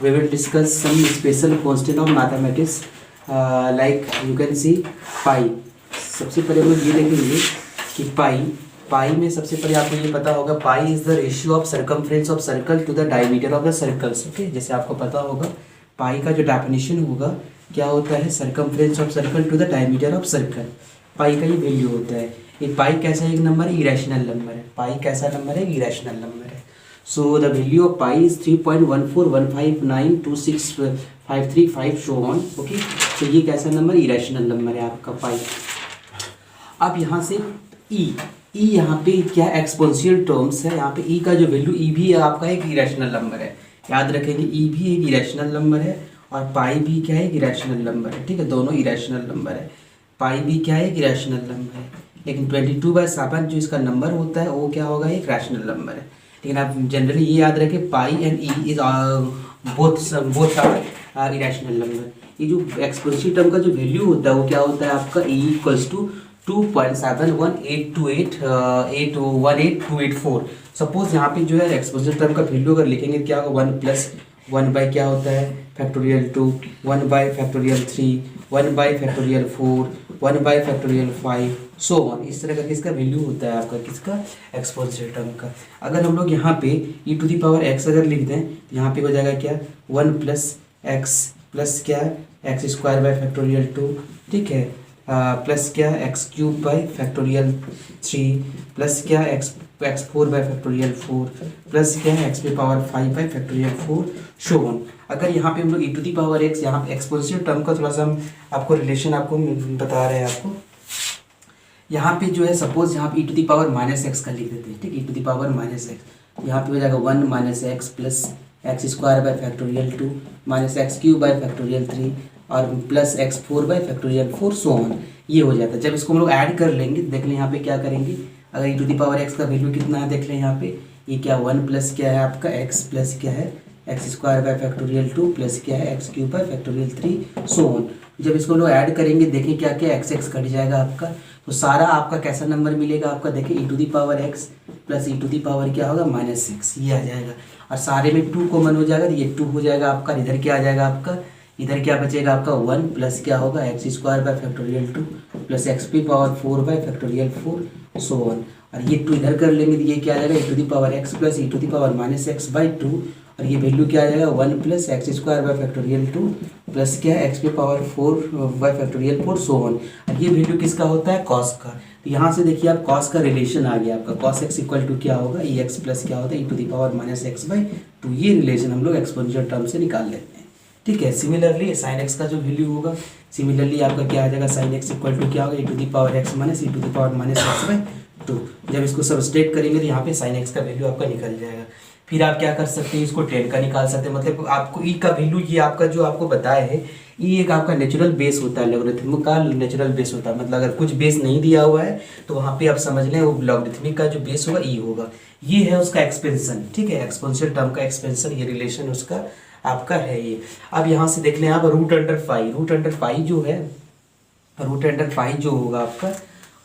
we will discuss some special constant of mathematics like you can see पाई। सबसे पहले हम लोग ये देखेंगे कि पाई में सबसे पहले आपको ये पता होगा pi is the ratio of circumference of circle to the diameter of the circles. Okay, जैसे आपको पता होगा पाई का जो डेफिनेशन होगा क्या होता है, circumference of circle to the diameter of circle. Pi का ये वैल्यू होता है। ये पाई कैसा एक नंबर है, इरेशनल नंबर है। पाई कैसा नंबर है, इरेशनल नंबर है। So the value of pi is 3.141592653 so on. Okay, तो ये कैसा नंबर, इरेशनल नंबर है आपका पाई। अब यहाँ से e यहाँ पे क्या एक्सपोनेंशियल टर्म्स है। यहाँ पे e का जो वैल्यू e भी आपका एक इरेशनल नंबर है। याद रखेंगे e भी एक इरेशनल नंबर है और पाई भी क्या है, एक इरेशनल नंबर है। ठीक है, दोनों इरेशनल नंबर है। पाई भी क्या है, एक इरेशनल नंबर है। लेकिन 22/7 जो इसका नंबर होता है वो क्या होगा, एक रैशनल नंबर है। लेकिन आप जनरली ये याद रखें pi and E is both are irrational number. ये जो एक्सपोनेंशियल टर्म का जो वैल्यू होता है वो क्या होता है आपका e इक्वल्स टू 2.718281824। सपोज यहाँ पे जो है एक्सपोनेंशियल टर्म का वैल्यू अगर लिखेंगे क्या होगा, 1 बाई क्या होता है factorial 2, 1 by factorial 3, 1 by factorial 4, 1 by factorial 5 so on. इस तरह का किसका वैल्यू होता है आपका, किसका, एक्सपोनेंशियल टर्म का। अगर हम लोग यहाँ पे e to the power x अगर लिख दें तो यहाँ पे हो जाएगा क्या, 1 प्लस एक्स प्लस क्या एक्स स्क्वायर बाई फैक्टोरियल 2, ठीक है, प्लस क्या X cube by factorial 3 plus क्या एक्स 4 बाई फैक्टोरियल 4 प्लस क्या एक्स पे power 5 by factorial 4 so on. अगर यहाँ पे हम लोग e to the power x, यहाँ पे एक्सपोनेंशियल टर्म का थोड़ा सा हम आपको रिलेशन आपको बता रहे हैं आपको। यहाँ पे जो है सपोज यहाँ पे e to the power minus X का लिख देते हैं। ठीक, e to the power minus X, यहाँ पे हो जाएगा 1 minus X plus X square by factorial 2 minus X cube by factorial 3 और plus X 4 by factorial 4 so on. ये हो जाता है। जब इसको हम लोग ऐड कर लेंगे, देख लें यहाँ पे क्या करेंगे, अगर e to the power x का वैल्यू कितना है देख लें यहाँ पे, ये क्या 1 प्लस क्या है आपका x प्लस क्या है x square by factorial 2 plus क्या है x cube by factorial 3 so on. जब इसको लोग ऐड करेंगे देखें क्या क्या एक्स कट जाएगा आपका, तो सारा आपका कैसा नंबर मिलेगा आपका, देखिए e to the power x प्लस e टू दी पावर क्या होगा -6, ये आ जाएगा। और सारे में 2 कॉमन हो जाएगा, ये 2 हो जाएगा आपका। इधर क्या आ जाएगा आपका, इधर क्या बचेगा आपका 1 प्लस क्या होगा x square by factorial 2 plus x P power 4 by factorial 4 so on. और ये 2 इधर कर लेंगे तो ये क्या आ जाएगा e to the power x प्लस e to the power -x/2 और ये वैल्यू क्या आ जाएगा 1 plus X square by factorial 2 plus क्या एक्स पे power 4 by factorial 4 so on. और ये वैल्यू किसका होता है, कॉस का। तो यहाँ से देखिए आप कॉस का रिलेशन आ गया आपका, कॉस एक्स इक्वल टू क्या होगा ई एक्स प्लस क्या होता है e to the power -x/2। ये रिलेशन हम लोग एक्सपोनेंशियल टर्म से निकाल लेते हैं। ठीक है, सिमिलरली साइन एक्स का जो वैल्यू होगा, सिमिलरली आपका क्या आ जाएगा साइन एक्स इक्वल टू क्या होगा e to the power x माइनस e to the power -x/2। जब इसको सब्सट्रैक्ट करेंगे तो यहाँ पे साइन एक्स का वैल्यू आपका निकल जाएगा। फिर आप क्या कर सकते हैं, इसको टेन का निकाल सकते हैं। मतलब आपको ई का वैल्यू ये आपका जो आपको बताया है, ई एक आपका नेचुरल बेस होता है, लॉगरिथमिक का नेचुरल बेस होता है। मतलब अगर कुछ बेस नहीं दिया हुआ है तो वहाँ पे आप समझ लें वो लॉगरिथमिक का जो बेस होगा ई होगा। ये है उसका एक्सपेंशन। ठीक है, एक्सपोनेंशियल टर्म का एक्सपेंशन, ये रिलेशन उसका आपका है ये। अब यहाँ से देख लें आप रूट अंडर फाइव जो है, रूट अंडर फाइव जो होगा आपका,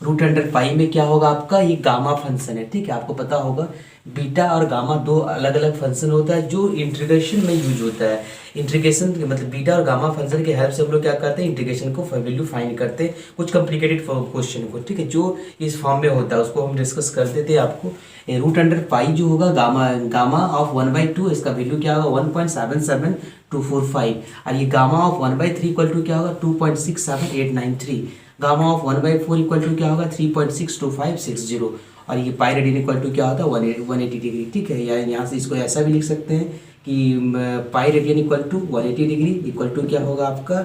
रूट अंडर पाई में क्या होगा आपका, ये गामा फंक्शन है। ठीक है, आपको पता होगा बीटा और गामा दो अलग अलग फंक्शन होता है जो इंटीग्रेशन में यूज होता है। इंटीग्रेशन मतलब बीटा और गामा फंक्शन के हेल्प से हम लोग क्या करते हैं, इंटीग्रेशन को वैल्यू फाइंड करते हैं कुछ कॉम्प्लिकेटेड क्वेश्चन को। ठीक है, जो इस फॉर्म में होता है उसको हम डिस्कस करते थे आपको। रूट अंडर पाई जो होगा गामा ऑफ 1/2, इसका वैल्यू क्या होगा 1.77245। और ये गामा ऑफ 1/3 इक्वल टू क्या होगा 2.67893। गामा ऑफ 1/4 इक्वल टू क्या होगा 3.62560। और ये पाई रेडियन इक्वल टू क्या होता है 180 डिग्री। ठीक है, या यहाँ से इसको ऐसा भी लिख सकते हैं कि pi radian equal to 180 degree equal to क्या होगा आपका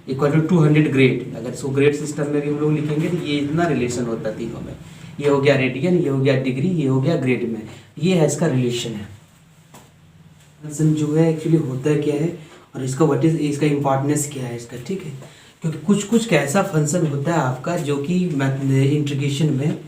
इक्वल टू 200 ग्रेड। अगर इसको ग्रेड सिस्टम में भी हम लोग लिखेंगे तो ये इतना रिलेशन होता है तीनों में। ये हो गया रेडियन, ये हो गया डिग्री, ये हो गया ग्रेड में। ये है इसका रिलेशन है। फंक्शन जो है एक्चुअली होता है क्या है और इसका व्हाट इज इसका इम्पोर्टेंस क्या है इसका। ठीक है, क्योंकि कुछ कैसा फंक्शन होता है आपका जो कि इंटीग्रेशन में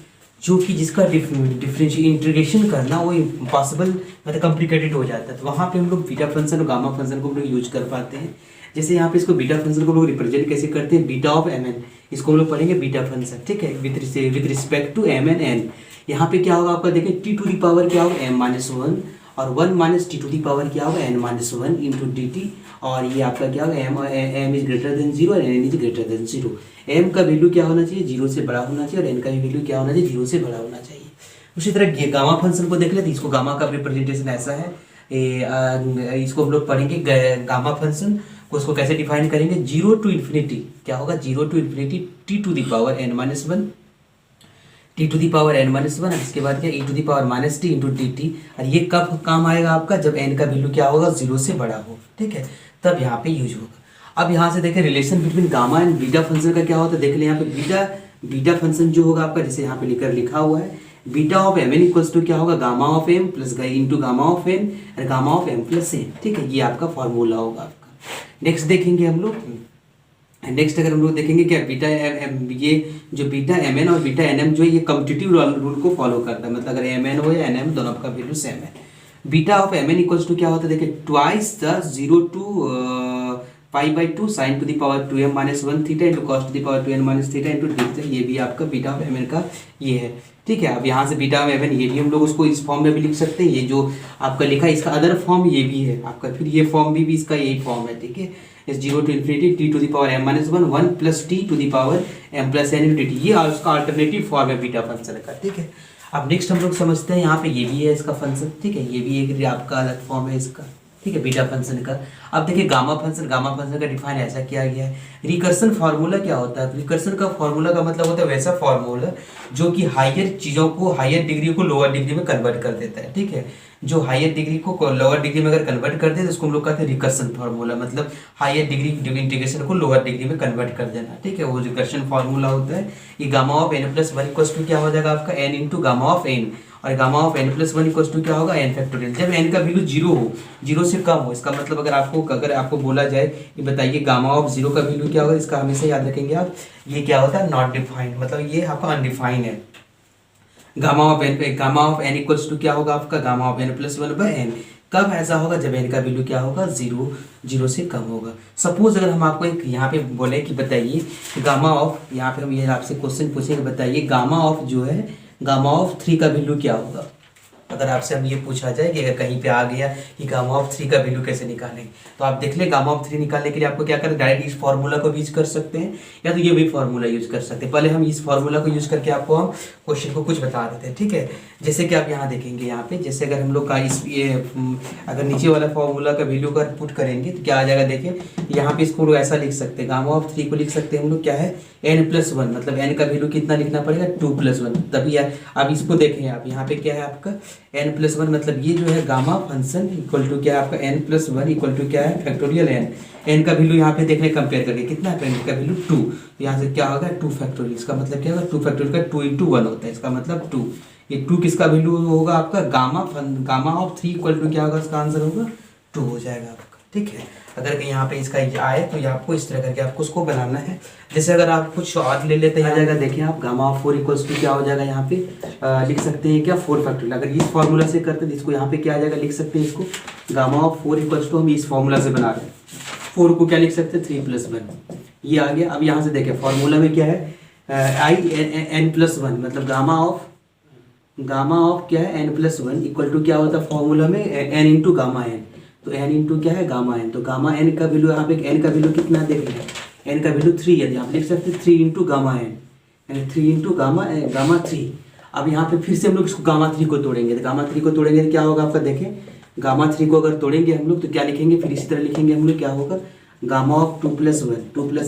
जो कि जिसका डिफरेंशियल इंटीग्रेशन करना वो इम्पॉसिबल मतलब कॉम्प्लिकेटेड हो जाता है। तो वहाँ पे हम लोग बीटा फंक्शन और गामा फंक्शन को हम लोग यूज कर पाते हैं। जैसे यहाँ पे इसको बीटा फंक्शन को लोग रिप्रेजेंट कैसे करते हैं, बीटा ऑफ एम एन, इसको हम लोग पढ़ेंगे बीटा फंक्शन। ठीक है, with respect to M N N. यहाँ पे क्या होगा आपका देखिए टी टू दी पावर क्या होगा m-1 और 1 minus T to the power क्या होगा, n minus one into D T, और ये आपका क्या होगा, m is greater than zero और n is greater than zero. m का वैल्यू क्या होना चाहिए, जीरो से बड़ा होना चाहिए, और n का भी वैल्यू क्या होना चाहिए, जीरो से बड़ा होना चाहिए। उसी तरह गामा फंक्शन को देख लेते, इसको गामा का रिप्रेजेंटेशन ऐसा है, इसको हम लोग पढ़ेंगे गामा फंक्शन को, उसको कैसे डिफाइन करेंगे, जीरो टू इन्फिनिटी क्या होगा, zero to infinity T to the power n minus one, T to the power n minus one, इसके बाद क्या, E to the power minus T into D T. और ये कब काम आएगा आपका, जब n का वैल्यू क्या होगा, जीरो से बड़ा हो, ठीक है, तब यहाँ पे यूज होगा। अब यहाँ से देखें relation between gamma and beta function का क्या होता है, देख लें यहाँ पे बीटा फंक्शन जो होगा आपका, जैसे यहाँ पे लिखा हुआ है, beta of M N equals to क्या होगा, gamma of M plus into gamma of N और gamma of M plus N, ठीक है, ये आपका फॉर्मूला होगा आपका। नेक्स्ट देखेंगे हम लोग, नेक्स्ट अगर हम लोग देखेंगे क्या, बीटा ये जो बीटा एम एन और बीटा एन एम जो है ये कम्पिटिटिव रूल को फॉलो करता है, मतलब अगर एम एन हो या एन एम दोनों का वैल्यू सेम है। Beta of M N equals to क्या होता है, देखिए twice the zero to pi by two sine to the power two M minus one theta into cos to the power two N minus theta into D, ये भी आपका beta of M N का ये है, ठीक है। अब यहाँ से बीटा ऑफ एम एन ये भी हम लोग उसको इस फॉर्म में भी लिख सकते हैं, ये जो आपका लिखा है इसका अदर फॉर्म ये भी है आपका, फिर ये फॉर्म भी इसका यही फॉर्म है, ठीक है, इस zero to infinity T to the power M minus one, one plus T to the power M plus N into T, ये उसका अल्टरनेटिव फॉर्म है बीटा फंक्शन का, ठीक है। अब नेक्स्ट हम लोग समझते हैं, यहाँ पे ये भी है इसका फंक्शन, ठीक है, ये भी एक आपका अलग फॉर्म है इसका, ठीक है, बीटा फंक्शन का। अब देखिए गामा फंक्शन का डिफाइन ऐसा किया गया है। रिकर्सन फार्मूला क्या होता है, रिकर्सन का फार्मूला का मतलब होता है वैसा फार्मूला जो कि हायर चीज़ों को, हायर डिग्री को लोअर डिग्री में कन्वर्ट कर देता है, ठीक है, जो हायर डिग्री को लोअर डिग्री में अगर कन्वर्ट कर दे तो उसको हम लोग कहते हैं रिकर्सन फार्मूला, मतलब हायर डिग्री इंटीग्रेशन को लोअर डिग्री में कन्वर्ट कर देना, ठीक है, वो रिकर्सन फार्मूला होता है। ये gamma of N plus one equals to क्या हो जाएगा आपका, N into gamma of N, और gamma of N plus one equals to क्या होगा, एन फैक्टोरियल। जब एन का वैल्यू जीरो हो, जीरो से कम हो, इसका मतलब अगर आपको बोला जाए कि बताइए गामा ऑफ जीरो का वैल्यू क्या होगा, इसका हमेशा याद रखेंगे आप, ये क्या होता है, नॉट डिफाइंड, मतलब ये आपका अनडिफाइंड है। Gamma of N equals to क्या होगा आपका, gamma of N plus one by N. कब ऐसा होगा, जब एन का वैल्यू क्या होगा, जीरो से कम होगा। सपोज अगर हम आपको एक यहाँ पे बोले कि बताइए गामा ऑफ, यहाँ पे हम ये आपसे क्वेश्चन पूछेंगे, बताइए गामा ऑफ जो है, गामा ऑफ थ्री का वैल्यू क्या होगा। अगर आपसे अब ये पूछा जाए कि अगर कहीं पे आ गया कि गामा ऑफ थ्री का वैल्यू कैसे निकालें, तो आप देख ले गामा ऑफ थ्री निकालने के लिए आपको क्या करें, डायरेक्ट इस फार्मूला को यूज कर सकते हैं, या तो ये भी फार्मूला यूज कर सकते हैं। पहले हम इस फार्मूला को यूज करके आपको हम क्वेश्चन को कुछ बता देते हैं, ठीक है। जैसे कि आप यहाँ देखेंगे, यहाँ पे जैसे अगर हम लोग का अगर नीचे वाला फार्मूला का वैल्यू का पुट करेंगे तो क्या आ जाएगा, देखिए यहाँ पे इसको लोग ऐसा लिख सकते हैं, गामा ऑफ थ्री को लिख सकते हैं हम लोग क्या है, एन प्लस वन, मतलब एन का वैल्यू कितना लिखना पड़ेगा, टू प्लस वन, तभी अब इसको देखें आप, यहाँ पे क्या है आपका एन प्लस वन, मतलब ये जो है गामा फंक्शन इक्वल टू क्या है आपका, N plus one equal to क्या है, फैक्टोरियल एन। एन का वैल्यू यहाँ पे देखने कंपेयर करके कितना है, एन का वैल्यू टू, तो यहाँ से क्या होगा, टू फैक्टोरियल, इसका मतलब क्या होगा, टू फैक्टोरियल का टू इंटू वन होता है, इसका मतलब टू। ये टू किसका वैल्यू होगा आपका, gamma of three equal to क्या होगा, इसका आंसर होगा टू हो जाएगा आपका, ठीक है। अगर यहाँ पे इसका आए तो ये आपको इस तरह करके आपको उसको बनाना है। जैसे अगर आप कुछ और ले लेते हैं, आ जाएगा, देखिए आप gamma of four equals to क्या हो जाएगा, यहाँ पे लिख सकते हैं क्या, फोर फैक्टोरियल। अगर इस फॉर्मूला से करते हैं इसको यहाँ पे क्या आ जाएगा, लिख सकते हैं इसको gamma of four equals to, हम इस फॉर्मूला से बना रहे हैं, फोर को क्या लिख सकते हैं, थ्री प्लस वन, ये आ गया। अब यहाँ से देखें फॉर्मूला में क्या है, आई एन प्लस वन, मतलब गामा ऑफ क्या है, N plus one equal to क्या होता है फॉर्मूला में, एन इंटू गामा एन, तो एन इंटू क्या है, गामा एन, तो गामा एन का वैल्यू यहाँ पे एन का वैल्यू कितना देख लें, एन का वैल्यू थ्री है, आप लिख सकते हैं थ्री इंटू गामा एन, यानी थ्री इंटू गामा थ्री। अब यहाँ पे फिर से हम लोग इसको गामा थ्री को तोड़ेंगे, तो गामा थ्री को तोड़ेंगे तो क्या होगा आपका, देखें गामा थ्री को अगर तोड़ेंगे हम लोग तो क्या लिखेंगे, फिर इसी तरह लिखेंगे हम लोग, क्या होगा gamma of two plus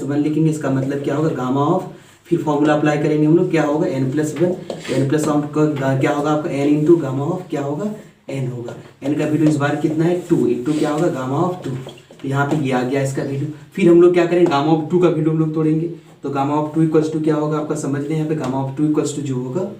one लिखेंगे, इसका मतलब क्या होगा गामा ऑफ, फिर फॉर्मूला अप्लाई करेंगे हम लोग, क्या होगा N plus one, N plus one का क्या होगा आपका, एन इंटू गामा ऑफ क्या होगा, एन होगा। एन का वैल्यू इस बार कितना है, टू इंटू क्या होगा, गामा ऑफ टू, तो यहाँ पे ये आ गया इसका वैल्यू। फिर हम लोग क्या करेंगे, गामा ऑफ टू का वैल्यू हम लोग तोड़ेंगे, तो gamma of two equals to क्या होगा आपका, समझ लें यहाँ पे gamma of two equals to जो होगा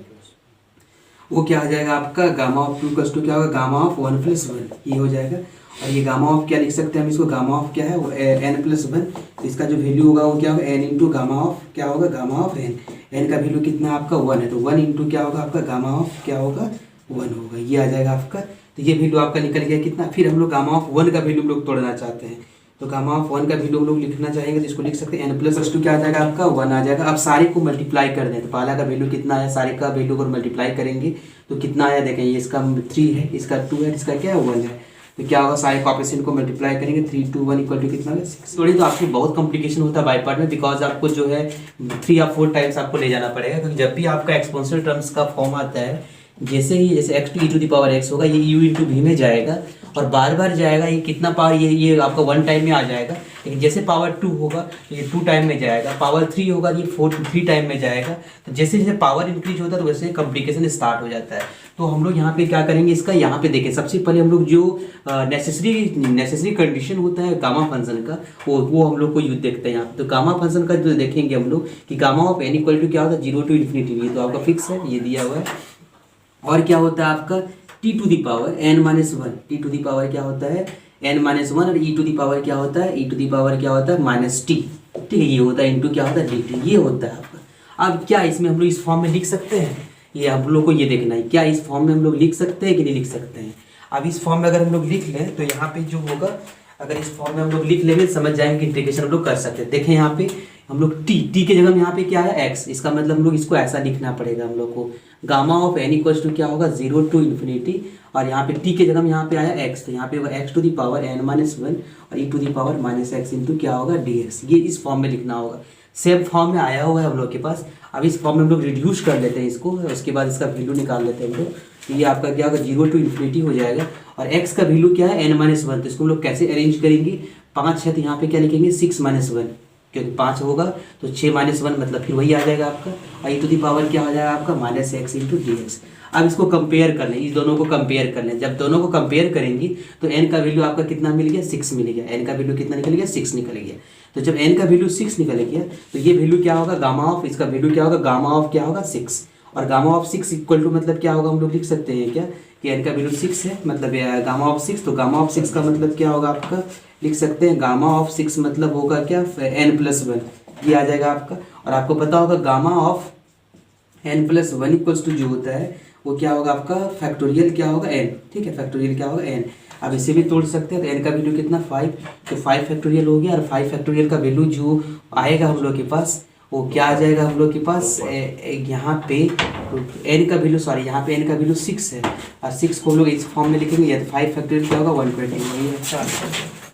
वो क्या आ जाएगा आपका, gamma of two equals to क्या होगा, gamma of one plus one, ये हो जाएगा। और ये गामा ऑफ क्या लिख सकते हैं हम इसको, गामा ऑफ क्या है वो एन प्लस वन, इसका जो वैल्यू होगा वो क्या होगा, एन इंटू गामा ऑफ क्या होगा, गामा ऑफ एन, एन का वैल्यू कितना आपका वन है, तो वन इंटू क्या होगा आपका गामा ऑफ क्या होगा, वन होगा, ये आ जाएगा आपका। तो ये वैल्यू आपका निकल गया कितना। फिर हम लोग गामा ऑफ वन का वैल्यू हम लोग तोड़ना चाहते हैं, तो गामा ऑफ 1 का वैल्यू हम लोग लिखना चाहेंगे तो इसको लिख सकते हैं n प्लस x2 क्या आ जाएगा आपका 1 आ जाएगा। अब सारे को मल्टीप्लाई कर दें तो पहला का वैल्यू कितना है, सारे का वैल्यू को मल्टीप्लाई करेंगे तो कितना आया देखें, ये इसका 3 है, इसका 2 है, इसका क्या है 1 है। तो क्या होगा, सारे कोएफिशिएंट को मल्टीप्लाई करेंगे 3 2 1 इक्वल टू कितना है 6। थोड़ी तो आपकी बहुत कॉम्प्लिकेशन होता है बाई पार्ट में, बिकॉज आपको जो है 3 या 4 टाइम्स आपको ले जाना पड़ेगा, क्योंकि जब भी आपका एक्सपोनेंशियल टर्म्स का फॉर्म आता है जैसे x to E to the power x होगा, ये u इंटू v में जाएगा और बार बार जाएगा। ये कितना पावर, ये आपका 1 टाइम में आ जाएगा, लेकिन जैसे पावर 2 होगा तो ये 2 टाइम में जाएगा, पावर 3 होगा ये 3 टाइम में जाएगा। तो जैसे जैसे पावर इंक्रीज होता है तो वैसे कॉम्प्लिकेशन स्टार्ट हो जाता है। तो हम लोग यहाँ पे क्या करेंगे, इसका यहाँ पे देखें, सबसे पहले हम लोग जो नेसेसरी कंडीशन होता है गामा फंक्शन का वो हम लोग को यूज देखते हैं यहाँ पे। तो गामा फंक्शन का जो देखेंगे हम लोग कि gamma of n equal to क्या होता है 0 टू इन्फिनिटी, ये तो आपका फिक्स है, ये दिया हुआ है। और क्या होता है आपका t to the power n-1, t to the power क्या होता है n-1 और e टू दी पावर क्या होता है, e टू दी पावर क्या होता है -t, ठीक है, ये होता है इनटू क्या होता है dt, ये होता है आपका। अब क्या इसमें हम लोग इस फॉर्म में लिख सकते हैं, ये हम लोग को ये देखना है क्या इस फॉर्म में हम लोग लिख सकते हैं कि नहीं लिख सकते हैं। अब इस फॉर्म में अगर हम लोग लिख लें तो यहाँ पे जो होगा, अगर इस फॉर्म में हम लोग लिख लेंगे समझ जाएंगे कि इंटीग्रेशन हम लोग कर सकते हैं। देखें यहाँ पे हम लोग t के जगह यहाँ पे क्या है x, इसका मतलब हम लोग इसको ऐसा लिखना पड़ेगा हम लोग को, gamma of n equals to क्या होगा 0 टू इन्फिनिटी, और यहाँ पे t के जगह यहाँ पे आया x, तो यहाँ पे होगा x to the power n-1 और e to the power -x into क्या होगा dx। ये इस फॉर्म में लिखना होगा, सेम फॉर्म में आया हुआ है हम लोग के पास। अब इस फॉर्म में हम लोग रिड्यूस कर लेते हैं इसको, उसके बाद इसका वैल्यू निकाल लेते हैं हम लोग। तो ये आपका क्या होगा 0 टू इन्फिनिटी हो जाएगा, और x का वैल्यू क्या है n-1, तो इसको हम लोग कैसे अरेंज करेंगे, 5 है तो यहाँ पे क्या लिखेंगे 6-1, क्योंकि 5 होगा तो 6-1 मतलब फिर वही आ जाएगा आपका, और e टू दी पावर क्या हो जाएगा आपका -x इंटू dx। अब इसको कंपेयर कर लें, इस दोनों को कंपेयर कर लें, जब दोनों को कंपेयर करेंगे तो n का वैल्यू आपका कितना मिल गया 6 मिल गया, n का वैल्यू कितना निकल गया 6 निकल गया। तो जब n का वैल्यू 6 निकल गया तो ये वैल्यू क्या होगा गामा ऑफ, इसका वैल्यू क्या होगा गामा ऑफ क्या होगा 6, और गामा ऑफ 6 इक्वल टू मतलब क्या होगा हम लोग लिख सकते हैं क्या कि n का वैल्यू 6 है, मतलब गामा ऑफ 6, तो गामा ऑफ 6 का मतलब क्या होगा आपका लिख सकते हैं गामा ऑफ 6 मतलब होगा क्या n+1, ये आ जाएगा आपका। और आपको पता होगा gamma of n+1 equals to जो होता है वो क्या होगा आपका फैक्टोरियल क्या होगा n, ठीक है, फैक्टोरियल क्या होगा n। अब इसे भी तोड़ सकते हैं, तो n का वैल्यू कितना 5, तो 5 फैक्टोरियल हो गया, और 5 फैक्टोरियल का वैल्यू जो आएगा हम लोग के पास वो क्या आ जाएगा हम लोग के पास, यहाँ पे n का वैल्यू यहाँ पे n का वैल्यू 6 है, और 6 को हम लोग इस फॉर्म में लिखेंगे, या तो 5 फैक्टोरियल क्या होगा 120, वही है।